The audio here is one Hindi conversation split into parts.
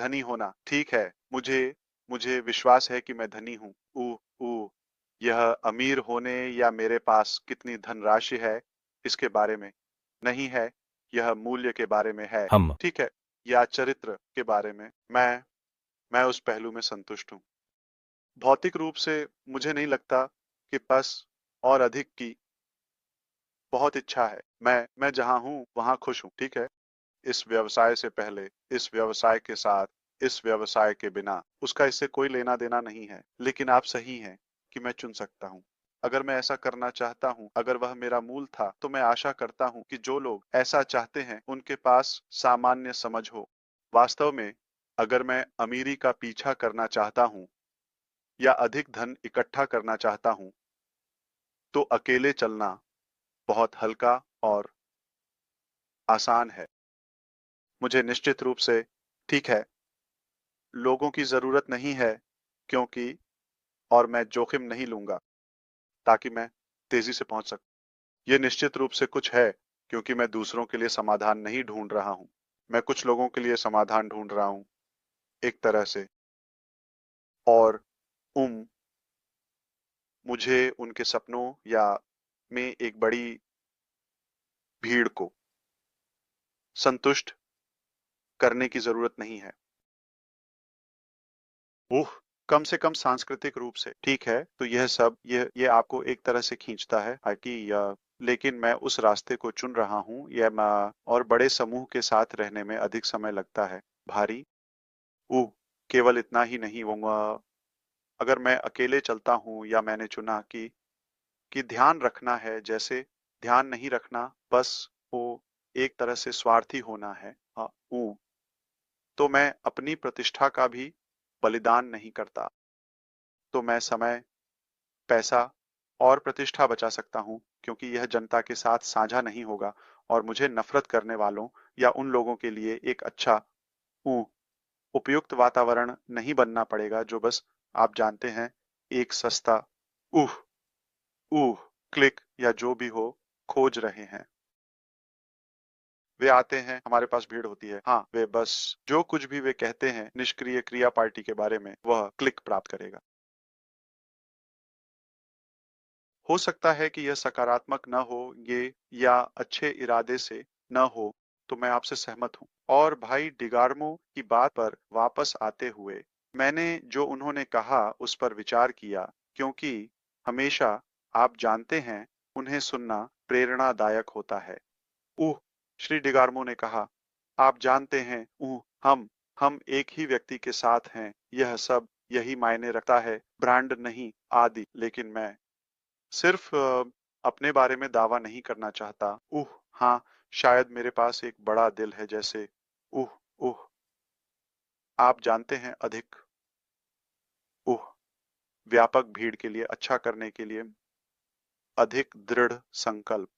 धनी होना। ठीक है, मुझे मुझे विश्वास है कि मैं धनी हूँ। यह अमीर होने या मेरे पास कितनी धनराशि है इसके बारे में नहीं है, यह मूल्य के बारे में है। हम। ठीक है, या चरित्र के बारे में। मैं उस पहलू में संतुष्ट हूँ। भौतिक रूप से मुझे नहीं लगता कि बस और अधिक की बहुत इच्छा है। मैं जहाँ हूँ वहाँ खुश हूँ। ठीक है, इस व्यवसाय से पहले, इस व्यवसाय के साथ, इस व्यवसाय के बिना, उसका इससे कोई लेना देना नहीं है। लेकिन आप सही हैं कि मैं चुन सकता हूँ। अगर मैं ऐसा करना चाहता हूँ, अगर वह मेरा मूल था, तो मैं आशा करता हूँ कि जो लोग ऐसा चाहते हैं उनके पास सामान्य समझ हो। वास्तव में, अगर मैं अमीरी का पीछा करना चाहता हूँ या अधिक धन इकट्ठा करना चाहता हूँ, तो अकेले चलना बहुत हल्का और आसान है। मुझे निश्चित रूप से, ठीक है, लोगों की जरूरत नहीं है, क्योंकि और मैं जोखिम नहीं लूंगा ताकि मैं तेजी से पहुंच सकूं। यह निश्चित रूप से कुछ है, क्योंकि मैं दूसरों के लिए समाधान नहीं ढूंढ रहा हूं। मैं कुछ लोगों के लिए समाधान ढूंढ रहा हूं, एक तरह से। और उम मुझे उनके सपनों या में एक बड़ी भीड़ को संतुष्ट करने की जरूरत नहीं है। ओह, कम से कम सांस्कृतिक रूप से। ठीक है, तो यह सब ये आपको एक तरह से खींचता है कि लेकिन मैं उस रास्ते को चुन रहा हूँ, और बड़े समूह के साथ रहने में अधिक समय लगता है। भारी। ओह, केवल इतना ही नहीं, वो अगर मैं अकेले चलता हूँ, या मैंने चुना कि ध्यान रखना है, जैसे ध्यान नहीं रखना बस वो एक तरह से स्वार्थी होना है। तो मैं अपनी प्रतिष्ठा का भी बलिदान नहीं करता, तो मैं समय, पैसा और प्रतिष्ठा बचा सकता हूँ, क्योंकि यह जनता के साथ साझा नहीं होगा, और मुझे नफरत करने वालों या उन लोगों के लिए एक अच्छा ऊ, उपयुक्त वातावरण नहीं बनना पड़ेगा जो बस, आप जानते हैं, एक सस्ता उह उह क्लिक या जो भी हो खोज रहे हैं। वे आते हैं, हमारे पास भीड़ होती है। हाँ, वे बस जो कुछ भी वे कहते हैं निष्क्रिय क्रिया पार्टी के बारे में, वह क्लिक प्राप्त करेगा। हो सकता है कि यह सकारात्मक न हो, ये या अच्छे इरादे से न हो, तो मैं आपसे सहमत हूँ। और भाई डिगार्मो की बात पर वापस आते हुए, मैंने जो उन्होंने कहा उस पर विचार किया, क्योंकि हमेशा, आप जानते हैं, उन्हें सुनना प्रेरणादायक होता है। उह, श्री डिगार्मो ने कहा, आप जानते हैं, हम एक ही व्यक्ति के साथ हैं, यह सब यही मायने रखता है, ब्रांड नहीं, आदि। लेकिन मैं सिर्फ अपने बारे में दावा नहीं करना चाहता। हाँ, शायद मेरे पास एक बड़ा दिल है, जैसे उह उह आप जानते हैं, अधिक उह व्यापक भीड़ के लिए अच्छा करने के लिए अधिक दृढ़ संकल्प।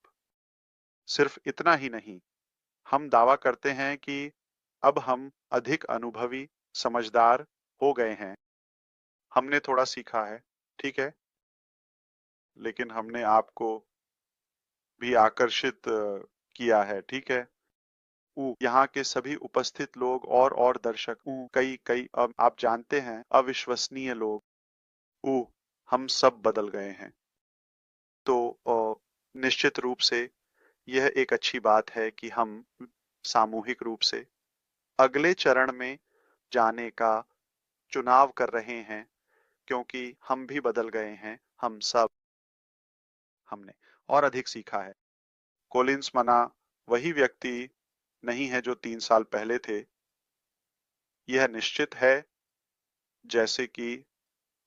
सिर्फ इतना ही नहीं, हम दावा करते हैं कि अब हम अधिक अनुभवी, समझदार हो गए हैं। हमने थोड़ा सीखा है, ठीक है, लेकिन हमने आपको भी आकर्षित किया है, ठीक है। यहाँ के सभी उपस्थित लोग और दर्शक, कई कई, अब आप जानते हैं, अविश्वसनीय लोग। हम सब बदल गए हैं। तो निश्चित रूप से यह एक अच्छी बात है कि हम सामूहिक रूप से अगले चरण में जाने का चुनाव कर रहे हैं, क्योंकि हम भी बदल गए हैं, हम सब। हमने और अधिक सीखा है। कोलिंस मना वही व्यक्ति नहीं है जो 3 साल पहले थे, यह निश्चित है, जैसे कि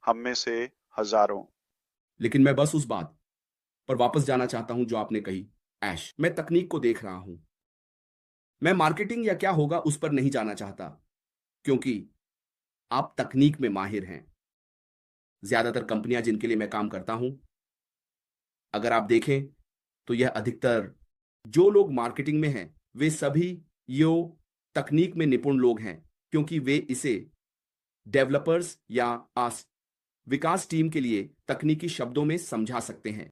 हम में से हजारों। लेकिन मैं बस उस बात पर वापस जाना चाहता हूं जो आपने कही। ऐश, मैं तकनीक को देख रहा हूं। मैं मार्केटिंग या क्या होगा उस पर नहीं जाना चाहता, क्योंकि आप तकनीक में माहिर हैं। ज्यादातर कंपनियां जिनके लिए मैं काम करता हूं, अगर आप देखें, तो यह अधिकतर जो लोग मार्केटिंग में हैं, वे सभी यो तकनीक में निपुण लोग हैं, क्योंकि वे इसे डेवलपर्स या आस विकास टीम के लिए तकनीकी शब्दों में समझा सकते हैं,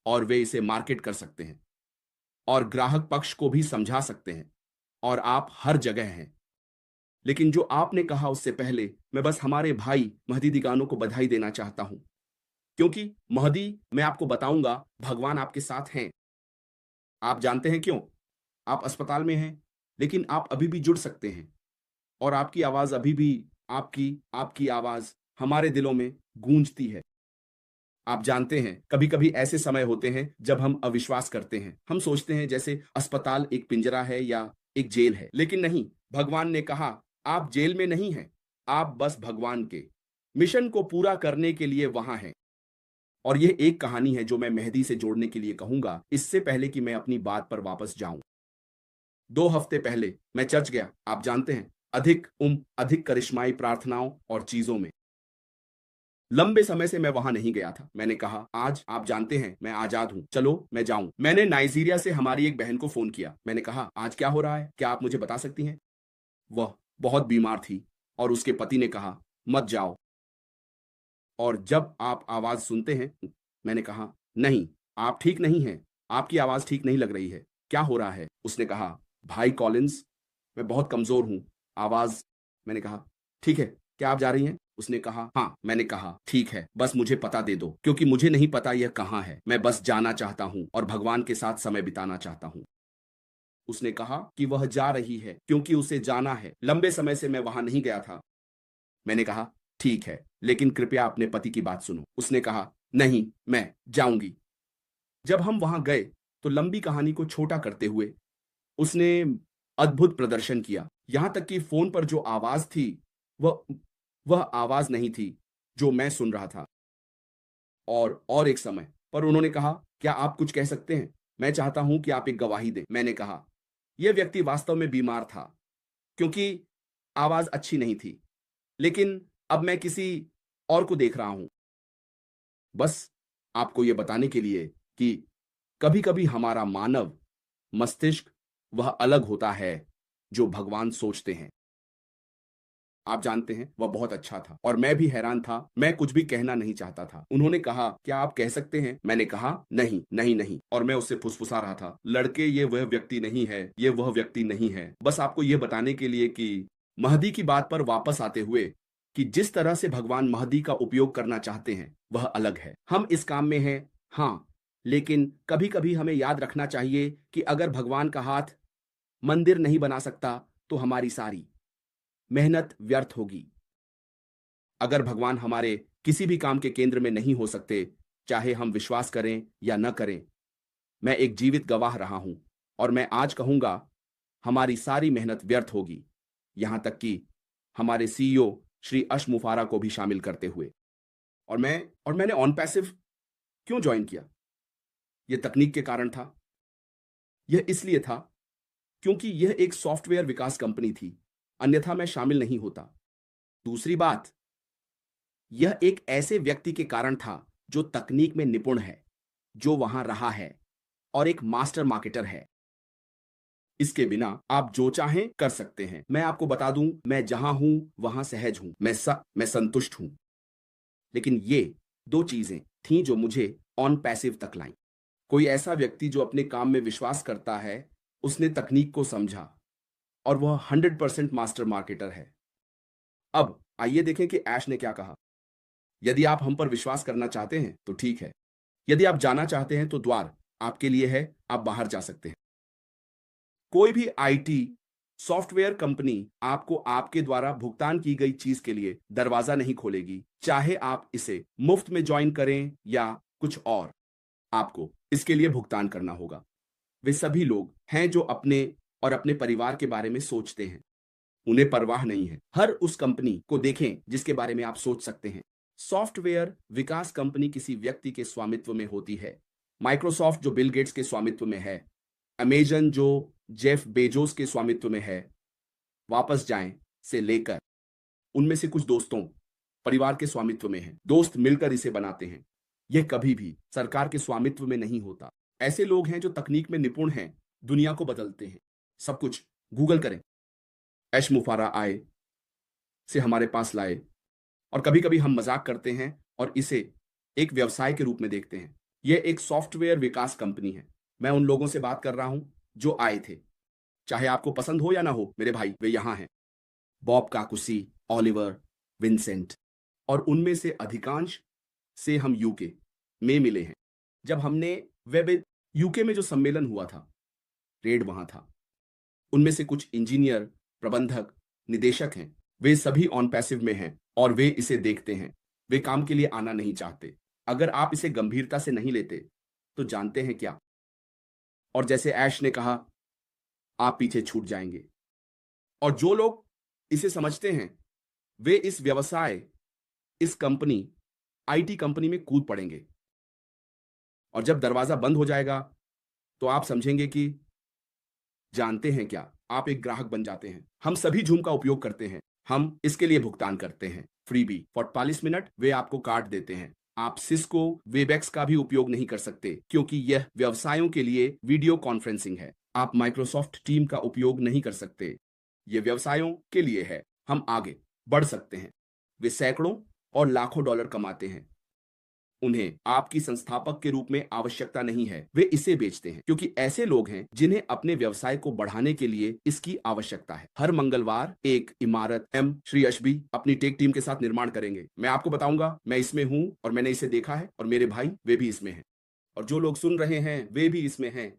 और वे इसे मार्केट कर सकते हैं और ग्राहक पक्ष को भी समझा सकते हैं, और आप हर जगह हैं। लेकिन जो आपने कहा उससे पहले मैं बस हमारे भाई महदी दिगानो को बधाई देना चाहता हूं, क्योंकि महदी, मैं आपको बताऊंगा, भगवान आपके साथ हैं। आप जानते हैं क्यों? आप अस्पताल में हैं, लेकिन आप अभी भी जुड़ सकते हैं और आपकी आवाज़ अभी भी आपकी आपकी आवाज़ हमारे दिलों में गूंजती है। आप जानते हैं, कभी-कभी ऐसे समय होते हैं जब हम अविश्वास करते हैं। हम सोचते हैं जैसे अस्पताल एक पिंजरा है या एक जेल है, लेकिन नहीं, भगवान ने कहा, आप जेल में नहीं हैं, आप बस भगवान के मिशन को पूरा करने के लिए वहाँ हैं। और यह एक कहानी है जो मैं मेहदी से जोड़ने के लिए कहूँगा, इससे पहले कि मैं अपनी बात पर वापस जाऊँ। 2 हफ्ते पहले मैं चर्च गया, आप जानते हैं, अधिक करिश्माई प्रार्थनाओं और चीज़ों में। लंबे समय से मैं वहां नहीं गया था। मैंने कहा, आज आप जानते हैं मैं आजाद हूं, चलो मैं जाऊं। मैंने नाइजीरिया से हमारी एक बहन को फोन किया। मैंने कहा, आज क्या हो रहा है, क्या आप मुझे बता सकती हैं? वह बहुत बीमार थी और उसके पति ने कहा, मत जाओ। और जब आप आवाज सुनते हैं, मैंने कहा, नहीं, आप ठीक नहीं हैं, आपकी आवाज ठीक नहीं लग रही है, क्या हो रहा है? उसने कहा, भाई कॉलिंस, मैं बहुत कमजोर हूं, आवाज। मैंने कहा, ठीक है, क्या आप जा रही हैं? उसने कहा, हाँ। मैंने कहा, ठीक है, बस मुझे पता दे दो, क्योंकि मुझे नहीं पता यह कहाँ है। मैं बस जाना चाहता हूँ और भगवान के साथ समय बिताना चाहता हूँ। उसने कहा कि वह जा रही है क्योंकि उसे जाना है। लंबे समय से मैं वहां नहीं गया था। मैंने कहा, ठीक है, लेकिन कृपया अपने पति की बात सुनो। उसने कहा, नहीं, मैं जाऊंगी। जब हम वहां गए तो लंबी कहानी को छोटा करते हुए उसने अद्भुत प्रदर्शन किया। यहां तक कि फोन पर जो आवाज थी, वह वह आवाज नहीं थी जो मैं सुन रहा था। और एक समय पर उन्होंने कहा, क्या आप कुछ कह सकते हैं? मैं चाहता हूं कि आप एक गवाही दें। मैंने कहा, यह व्यक्ति वास्तव में बीमार था क्योंकि आवाज अच्छी नहीं थी, लेकिन अब मैं किसी और को देख रहा हूं। बस आपको यह बताने के लिए कि कभी-कभी हमारा मानव मस्तिष्क वह अलग होता है जो भगवान सोचते हैं। आप जानते हैं, वह बहुत अच्छा था और मैं भी हैरान था। मैं कुछ भी कहना नहीं चाहता था। उन्होंने कहा, क्या आप कह सकते हैं? मैंने कहा, नहीं, नहीं, नहीं, और मैं उससे फुसफुसा रहा था, लड़के, ये वह व्यक्ति नहीं है, ये वह व्यक्ति नहीं है। बस आपको यह बताने के लिए कि महदी की बात पर वापस आते हुए, कि जिस तरह से भगवान महदी का उपयोग करना चाहते हैं, वह अलग है। हम इस काम में हैं, हाँ, लेकिन कभी-कभी हमें याद रखना चाहिए कि अगर भगवान का हाथ मंदिर नहीं बना सकता, तो हमारी सारी मेहनत व्यर्थ होगी। अगर भगवान हमारे किसी भी काम के केंद्र में नहीं हो सकते, चाहे हम विश्वास करें या न करें, मैं एक जीवित गवाह रहा हूं और मैं आज कहूंगा, हमारी सारी मेहनत व्यर्थ होगी, यहां तक कि हमारे सीईओ श्री अश मुफारा को भी शामिल करते हुए। और मैंने ऑन पैसिव क्यों ज्वाइन किया? यह तकनीक के कारण था। यह इसलिए था क्योंकि यह एक सॉफ्टवेयर विकास कंपनी थी, अन्यथा मैं शामिल नहीं होता। दूसरी बात, यह एक ऐसे व्यक्ति के कारण था जो तकनीक में निपुण है, जो वहां रहा है और एक मास्टर मार्केटर है। इसके बिना आप जो चाहें कर सकते हैं। मैं आपको बता दूं, मैं जहां हूं वहां सहज हूं, मैं संतुष्ट हूं। लेकिन ये 2 चीजें थीं जो मुझे ऑन पैसिव तक लाईं। कोई ऐसा व्यक्ति जो अपने काम में विश्वास करता है, उसने तकनीक को समझा और वह 100% मास्टर मार्केटर है। अब आइए देखें कि ऐश ने क्या कहा। यदि आप हम पर विश्वास करना चाहते हैं तो ठीक है। यदि आप जाना चाहते हैं तो द्वार आपके लिए है, आप बाहर जा सकते हैं। कोई भी आईटी सॉफ्टवेयर कंपनी आपको आपके द्वारा भुगतान की गई चीज के लिए दरवाजा नहीं खोलेगी, चाहे आप इसे मुफ्त में ज्वाइन करें या कुछ और, आपको इसके लिए भुगतान करना होगा। वे सभी लोग हैं जो अपने और अपने परिवार के बारे में सोचते हैं। उन्हें परवाह नहीं है। हर उस कंपनी को देखें जिसके बारे में आप सोच सकते हैं। सॉफ्टवेयर विकास कंपनी किसी व्यक्ति के स्वामित्व में होती है। माइक्रोसॉफ्ट जो बिल गेट्स के स्वामित्व में है, अमेजन जो जेफ बेजोस के स्वामित्व में है, वापस जाएं से लेकर उनमें से कुछ दोस्तों परिवार के स्वामित्व में है। दोस्त मिलकर इसे बनाते हैं। यह कभी भी सरकार के स्वामित्व में नहीं होता। ऐसे लोग हैं जो तकनीक में निपुण हैं, दुनिया को बदलते हैं। सब कुछ गूगल करें। ऐश मुफारा आए, से हमारे पास लाए, और कभी-कभी हम मजाक करते हैं और इसे एक व्यवसाय के रूप में देखते हैं। यह एक सॉफ्टवेयर विकास कंपनी है। मैं उन लोगों से बात कर रहा हूं जो आए थे। चाहे आपको पसंद हो या ना हो मेरे भाई, वे यहां हैं। बॉब काकुसी, ऑलिवर, विंसेंट, और उनमें से अधिकांश से हम यूके में मिले हैं। जब हमने वेब यूके में जो सम्मेलन हुआ था, रेड वहां था। उनमें से कुछ इंजीनियर, प्रबंधक, निदेशक हैं। वे सभी ऑन पैसिव में हैं और वे इसे देखते हैं। वे काम के लिए आना नहीं चाहते। अगर आप इसे गंभीरता से नहीं लेते तो जानते हैं क्या, और जैसे ऐश ने कहा, आप पीछे छूट जाएंगे। और जो लोग इसे समझते हैं वे इस व्यवसाय, इस कंपनी, आईटी कंपनी में कूद पड़ेंगे। और जब दरवाजा बंद हो जाएगा तो आप समझेंगे कि जानते हैं क्या, आप एक ग्राहक बन जाते हैं। हम सभी जूम का उपयोग करते हैं, हम इसके लिए भुगतान करते हैं। फ्रीबी 45 मिनट वे आपको काट देते हैं। आप सिस्को वेबएक्स का भी उपयोग नहीं कर सकते क्योंकि यह व्यवसायों के लिए वीडियो कॉन्फ्रेंसिंग है। आप माइक्रोसॉफ्ट टीम का उपयोग नहीं कर सकते, यह व्यवसायों के लिए है। हम आगे बढ़ सकते हैं। वे सैकड़ों और लाखों डॉलर कमाते हैं। उन्हें आपकी संस्थापक के रूप में आवश्यकता नहीं है। वे इसे बेचते हैं क्योंकि ऐसे लोग हैं जिन्हें अपने व्यवसाय को बढ़ाने के लिए इसकी आवश्यकता है। हर मंगलवार एक इमारत एम श्री अशबी अपनी टेक टीम के साथ निर्माण करेंगे। मैं आपको बताऊंगा, मैं इसमें हूं और मैंने इसे देखा है, और मेरे भाई वे भी इसमें हैं, और जो लोग सुन रहे हैं वे भी इसमें हैं।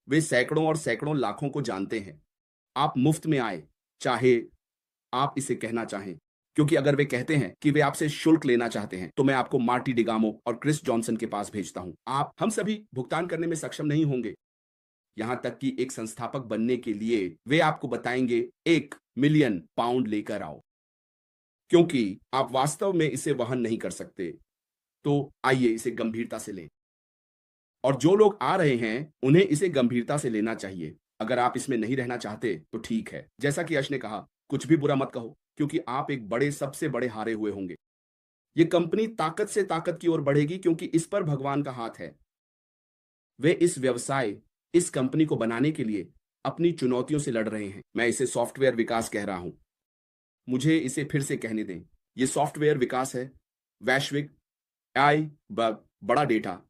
वे सैकड़ों और सैकड़ों लाखों को जानते हैं। आप मुफ्त में आए, चाहे आप इसे कहना चाहें, क्योंकि अगर वे कहते हैं कि वे आपसे शुल्क लेना चाहते हैं तो मैं आपको मार्टी डिगामो और क्रिस जॉनसन के पास भेजता हूं। हम सभी भुगतान करने में सक्षम नहीं होंगे, यहां तक कि एक संस्थापक बनने के लिए वे आपको बताएंगे 1 मिलियन पाउंड लेकर आओ, क्योंकि आप वास्तव में इसे वहन नहीं कर सकते। तो आइए इसे गंभीरता से लें। और जो लोग आ रहे हैं उन्हें इसे गंभीरता से लेना चाहिए। अगर आप इसमें नहीं रहना चाहते तो ठीक है। जैसा कि यश ने कहा, कुछ भी बुरा मत कहो, क्योंकि आप एक बड़े, सबसे बड़े हारे हुए होंगे। ये कंपनी ताकत से ताकत की ओर बढ़ेगी क्योंकि इस पर भगवान का हाथ है। वे इस व्यवसाय, इस कंपनी को बनाने के लिए अपनी चुनौतियों से लड़ रहे हैं। मैं इसे सॉफ्टवेयर विकास कह रहा हूं। मुझे इसे फिर से कहने दें। यह सॉफ्टवेयर विकास है, वैश्विक AI, बग, बड़ा डेटा,